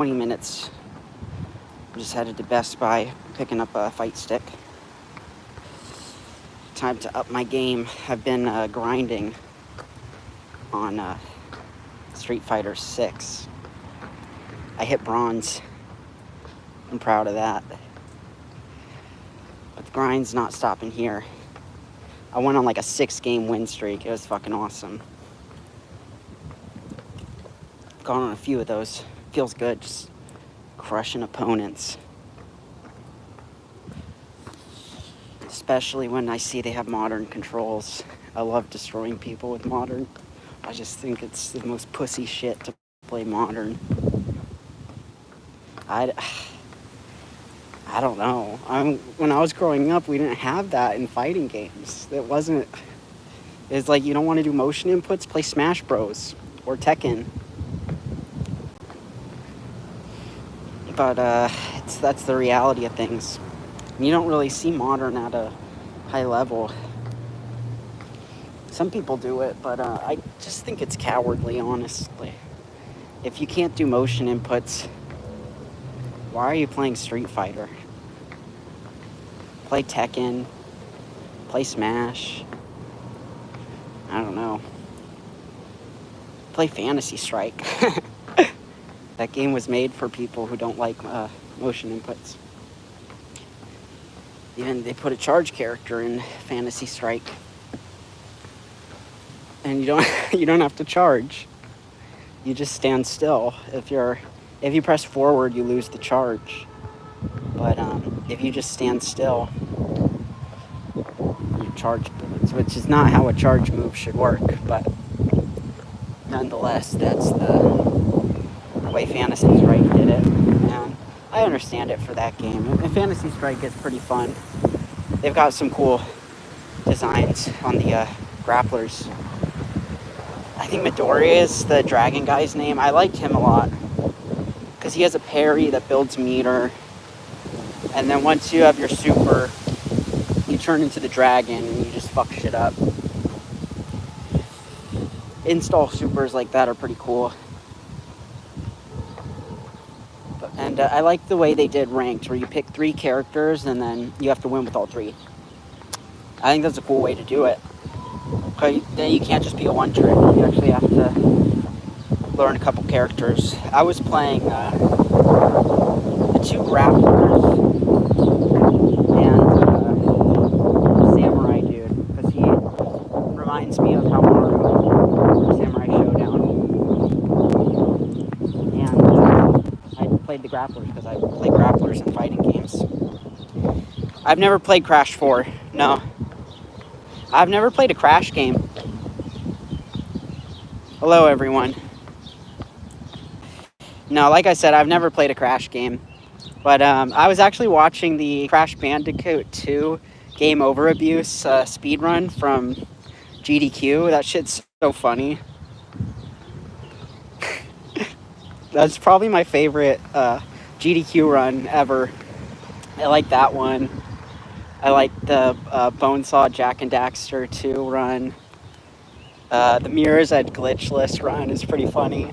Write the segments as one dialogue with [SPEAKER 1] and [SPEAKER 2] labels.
[SPEAKER 1] 20 minutes. Just headed to Best Buy, picking up a fight stick. Time to up my game. I've been grinding on Street Fighter 6. I hit bronze. I'm proud of that. But the grind's not stopping here. I went on like a 6-game win streak. It was fucking awesome. Gone on a few of those. Feels good, just crushing opponents. Especially when I see they have modern controls. I love destroying people with modern. I just think it's the most pussy shit to play modern. I don't know. When I was growing up, we didn't have that in fighting games. It's like, you don't want to do motion inputs, play Smash Bros. Or Tekken. But that's the reality of things. You don't really see modern at a high level. Some people do it, but I just think it's cowardly, honestly. If you can't do motion inputs, why are you playing Street Fighter? Play Tekken, play Smash. I don't know. Play Fantasy Strike. That game was made for people who don't like motion inputs. Even they put a charge character in Fantasy Strike. And you don't have to charge. You just stand still. If you press forward, you lose the charge. But if you just stand still, you charge bullets, which is not how a charge move should work. But nonetheless, that's the way Fantasy Strike did it. And I understand it for that game. And Fantasy Strike is pretty fun. They've got some cool designs on the grapplers. I think Midoriya is the dragon guy's name. I liked him a lot because he has a parry that builds meter, and then once you have your super, you turn into the dragon and you just fuck shit up. Install supers like that are pretty cool. And I like the way they did ranked, where you pick 3 characters and then you have to win with all 3. I think that's a cool way to do it. Then you can't just be a one trick. You actually have to learn a couple characters. I was playing the 2 grapplers and Samurai dude, because he reminds me of how Mario Samurai Showdown. And I played the grapplers because I play grapplers in fighting games. I've never played Crash 4. No. I've never played a Crash game. Hello, everyone. No, like I said, I've never played a Crash game. But I was actually watching the Crash Bandicoot 2 Game Over Abuse speedrun from GDQ. That shit's so funny. That's probably my favorite GDQ run ever. I like that one. I like the Bonesaw Jak and Daxter 2 run. The Mirror's Edge Glitchless run is pretty funny.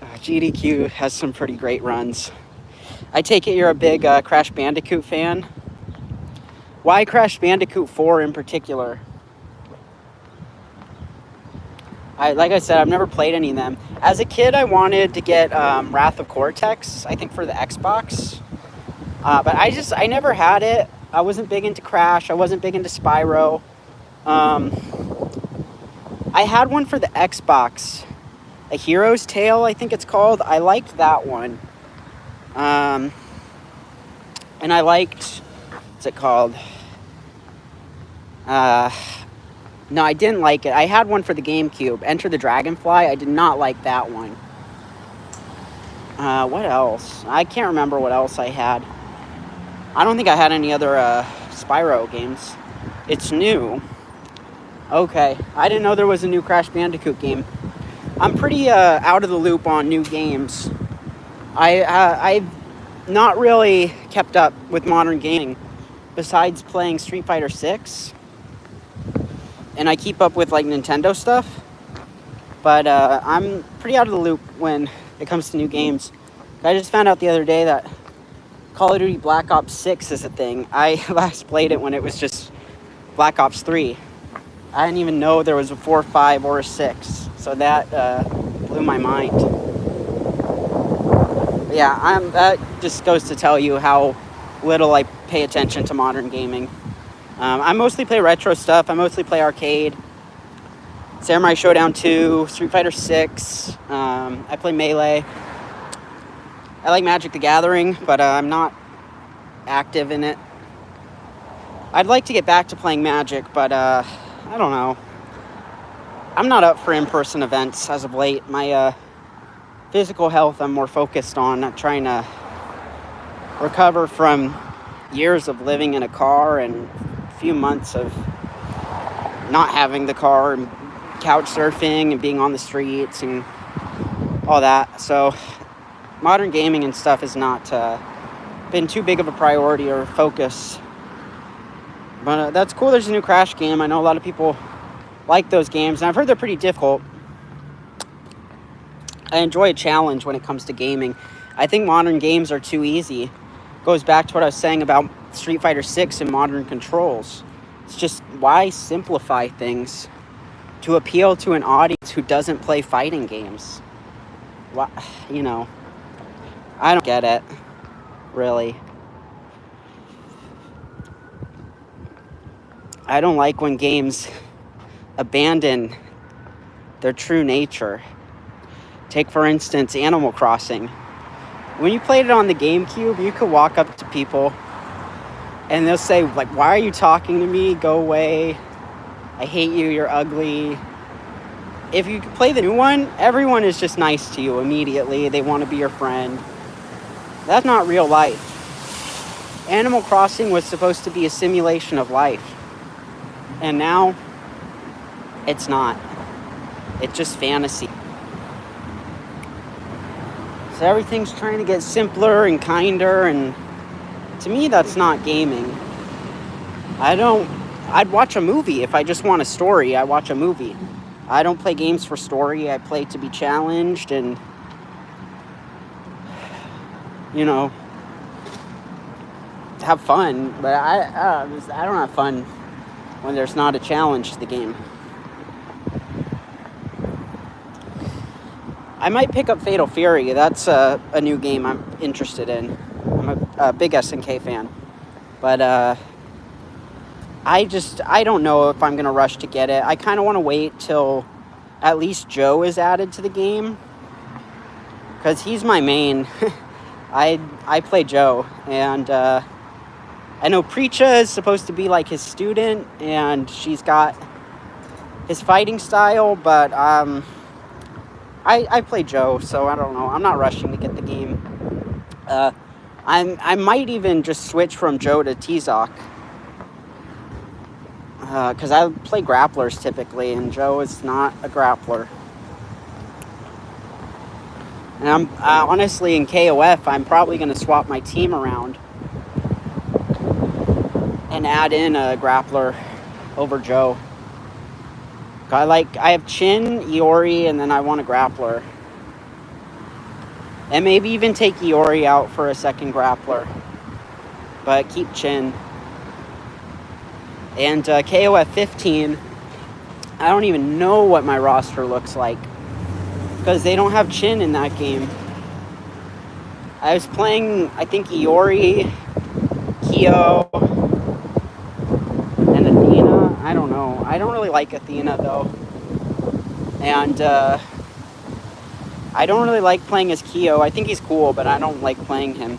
[SPEAKER 1] GDQ has some pretty great runs. I take it you're a big Crash Bandicoot fan. Why Crash Bandicoot 4 in particular? Like I said, I've never played any of them. As a kid, I wanted to get Wrath of Cortex, I think for the Xbox. But I never had it. I wasn't big into Crash. I wasn't big into Spyro. I had one for the Xbox. A Hero's Tale, I think it's called. I liked that one. And I liked... What's it called? No, I didn't like it. I had one for the GameCube. Enter the Dragonfly. I did not like that one. What else? I can't remember what else I had. I don't think I had any other Spyro games. It's new. Okay. I didn't know there was a new Crash Bandicoot game. I'm pretty out of the loop on new games. I've not really kept up with modern gaming besides playing Street Fighter 6. And I keep up with like Nintendo stuff. But I'm pretty out of the loop when it comes to new games. I just found out the other day that Call of Duty Black Ops 6 is a thing. I last played it when it was just Black Ops 3. I didn't even know there was a 4, 5, or a 6. So that blew my mind. But yeah, that just goes to tell you how little I pay attention to modern gaming. I mostly play retro stuff. I mostly play arcade. Samurai Showdown 2, Street Fighter 6. I play Melee. I like Magic the Gathering, but I'm not active in it. I'd like to get back to playing Magic, but I don't know. I'm not up for in-person events as of late. My physical health I'm more focused on. I'm trying to recover from years of living in a car and a few months of not having the car and couch surfing and being on the streets and all that. So modern gaming and stuff has not been too big of a priority or focus. But that's cool. There's a new Crash game. I know a lot of people like those games, and I've heard they're pretty difficult. I enjoy a challenge when it comes to gaming. I think modern games are too easy. Goes back to what I was saying about Street Fighter 6 and modern controls. It's just, why simplify things to appeal to an audience who doesn't play fighting games? Why, I don't get it, really. I don't like when games abandon their true nature. Take, for instance, Animal Crossing. When you played it on the GameCube, you could walk up to people and they'll say, like, why are you talking to me? Go away. I hate you. You're ugly. If you play the new one, everyone is just nice to you immediately. They want to be your friend. That's not real life. Animal Crossing was supposed to be a simulation of life. And now, it's not. It's just fantasy. So everything's trying to get simpler and kinder, and to me, that's not gaming. I'd watch a movie if I just want a story. I watch a movie. I don't play games for story. I play to be challenged and, have fun. But I don't have fun when there's not a challenge to the game. I might pick up Fatal Fury. That's a new game I'm interested in. I'm a big SNK fan. But I don't know if I'm going to rush to get it. I kind of want to wait till at least Joe is added to the game. Because he's my main. I play Joe. And I know Preacha is supposed to be like his student. And she's got his fighting style. But I play Joe, so I don't know. I'm not rushing to get the game. I might even just switch from Joe to T-Zoc. Because I play grapplers typically, and Joe is not a grappler. And I'm honestly, in KOF, I'm probably going to swap my team around and add in a grappler over Joe. I have Chin, Iori, and then I want a grappler. And maybe even take Iori out for a second grappler. But keep Chin. And KOF 15, I don't even know what my roster looks like. Because they don't have Chin in that game. I was playing, I think, Iori, Kyo, and Athena. I don't know. I don't really like Athena, though. And I don't really like playing as Kyo. I think he's cool, but I don't like playing him.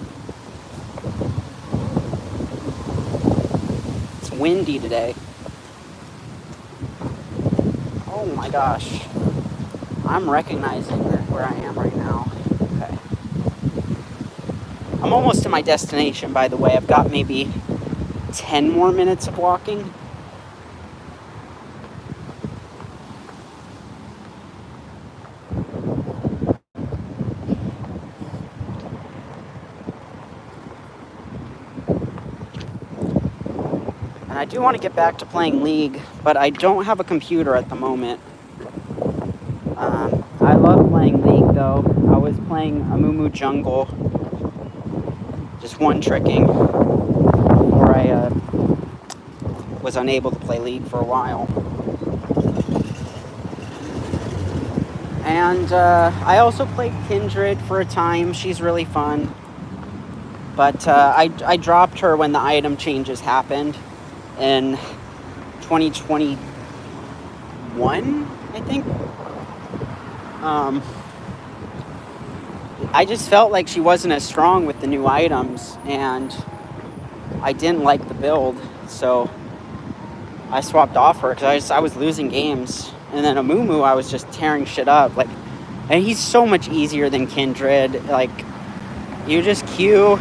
[SPEAKER 1] It's windy today. Oh my gosh. I'm recognizing where I am right now. Okay. I'm almost to my destination, by the way. I've got maybe 10 more minutes of walking. And I do want to get back to playing League, but I don't have a computer at the moment. I love playing League, though. I was playing Amumu Jungle, just one-tricking, where I was unable to play League for a while. And I also played Kindred for a time. She's really fun. But I dropped her when the item changes happened in 2021, I think. I just felt like she wasn't as strong with the new items, and I didn't like the build, so I swapped off her because I was losing games. And then Amumu, I was just tearing shit up. Like, and he's so much easier than Kindred. Like, you just Q,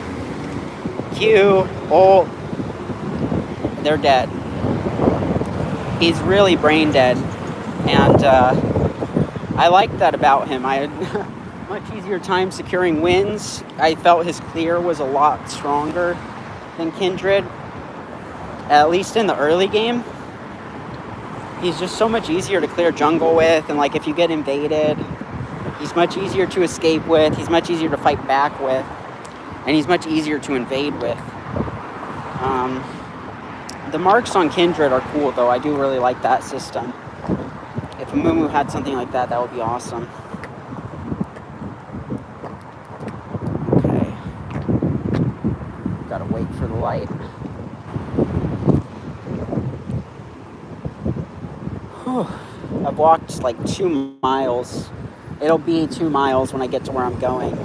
[SPEAKER 1] ult, they're dead. He's really brain dead, and I like that about him. I had much easier time securing wins. I felt his clear was a lot stronger than Kindred, at least in the early game. He's just so much easier to clear jungle with, and like if you get invaded, he's much easier to escape with, he's much easier to fight back with, and he's much easier to invade with. The marks on Kindred are cool though. I do really like that system. If Amumu had something like that, that would be awesome. Okay. Gotta wait for the light. I've walked like 2 miles. It'll be 2 miles when I get to where I'm going.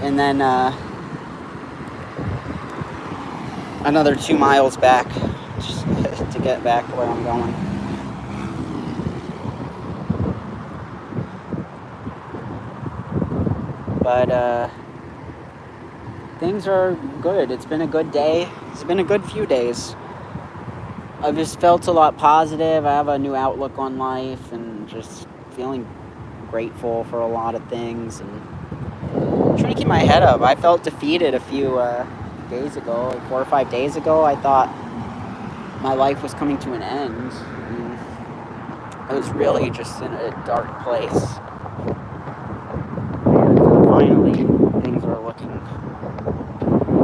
[SPEAKER 1] And then another 2 miles back just to get back to where I'm going. But things are good. It's been a good day. It's been a good few days. I've just felt a lot positive. I have a new outlook on life and just feeling grateful for a lot of things and trying to keep my head up. I felt defeated a few days ago, like 4 or 5 days ago. I thought my life was coming to an end. And I was really just in a dark place. And finally, things are looking,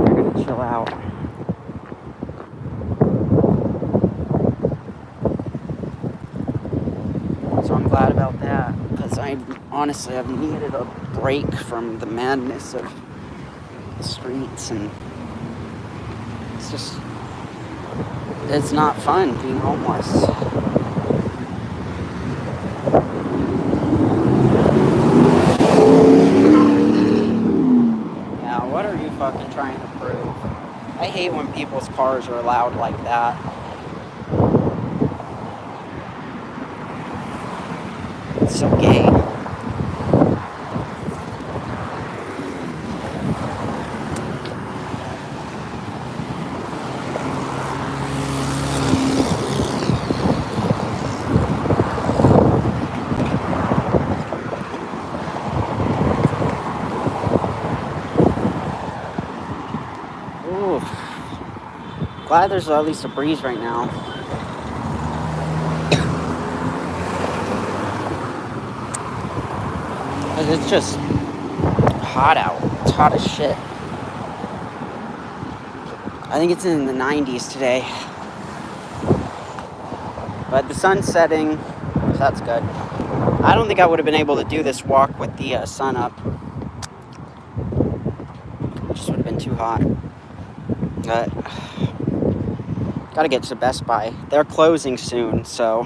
[SPEAKER 1] they're gonna chill out. So I'm glad about that, because I honestly have needed a break from the madness of the streets, and it's not fun being homeless. Yeah, what are you fucking trying to prove? I hate when people's cars are loud like that. It's so gay. Ooh. Glad there's at least a breeze right now. It's just hot out. It's hot as shit. I think it's in the 90s today. But the sun's setting, so that's good. I don't think I would have been able to do this walk with the sun up. It just would have been too hot. But gotta get to Best Buy. They're closing soon, so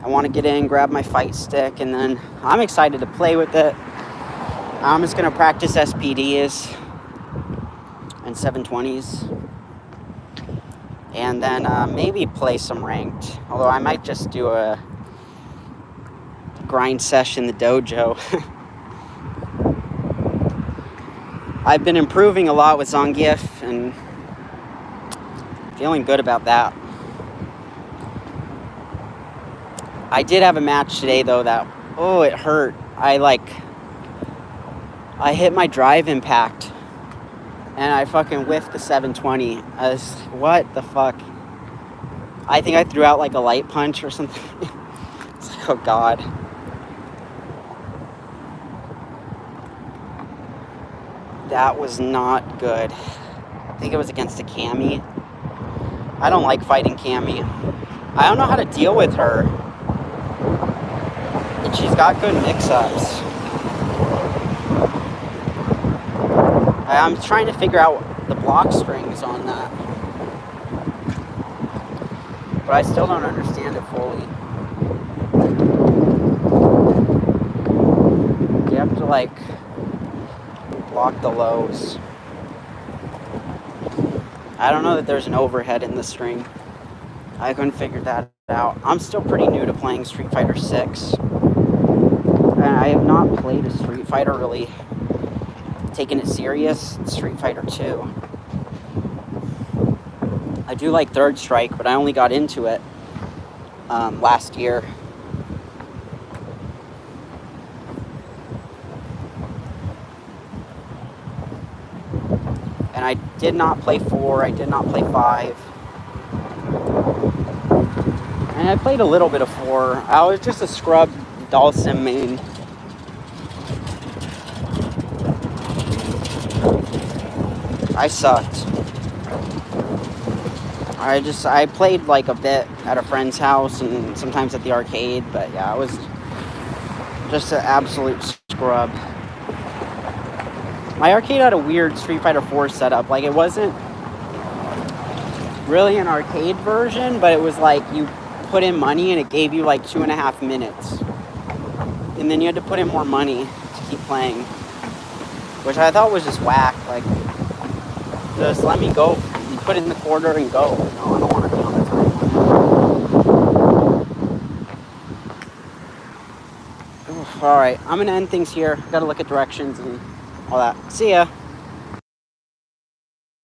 [SPEAKER 1] I want to get in, grab my fight stick, and then I'm excited to play with it. I'm just going to practice SPDs and 720s. And then maybe play some ranked. Although I might just do a grind session in the dojo. I've been improving a lot with Zangief and feeling good about that. I did have a match today though that, it hurt. I hit my drive impact and I fucking whiffed the 720. I was, what the fuck? I think I threw out like a light punch or something. It's like, oh god. That was not good. I think it was against a Cammy. I don't like fighting Cammy. I don't know how to deal with her. And she's got good mix-ups. I'm trying to figure out the block strings on that. But I still don't understand it fully. You have to, like, block the lows. I don't know that there's an overhead in the string. I couldn't figure that out. I'm still pretty new to playing Street Fighter 6. And I have not played a Street Fighter really taking it serious. Street Fighter 2. I do like Third Strike, but I only got into it last year. And I did not play 4, I did not play 5. And I played a little bit of 4. I was just a scrub Dhalsim main. I sucked. I played like a bit at a friend's house and sometimes at the arcade, but yeah, I was just an absolute scrub. My arcade had a weird Street Fighter 4 setup. Like, it wasn't really an arcade version, but it was like you put in money and it gave you like 2.5 minutes. And then you had to put in more money to keep playing, which I thought was just whack. Like, just let me go. You put in the quarter and go. No, I don't want to be on the time. Alright, I'm going to end things here. Got to look at directions and all that. See ya.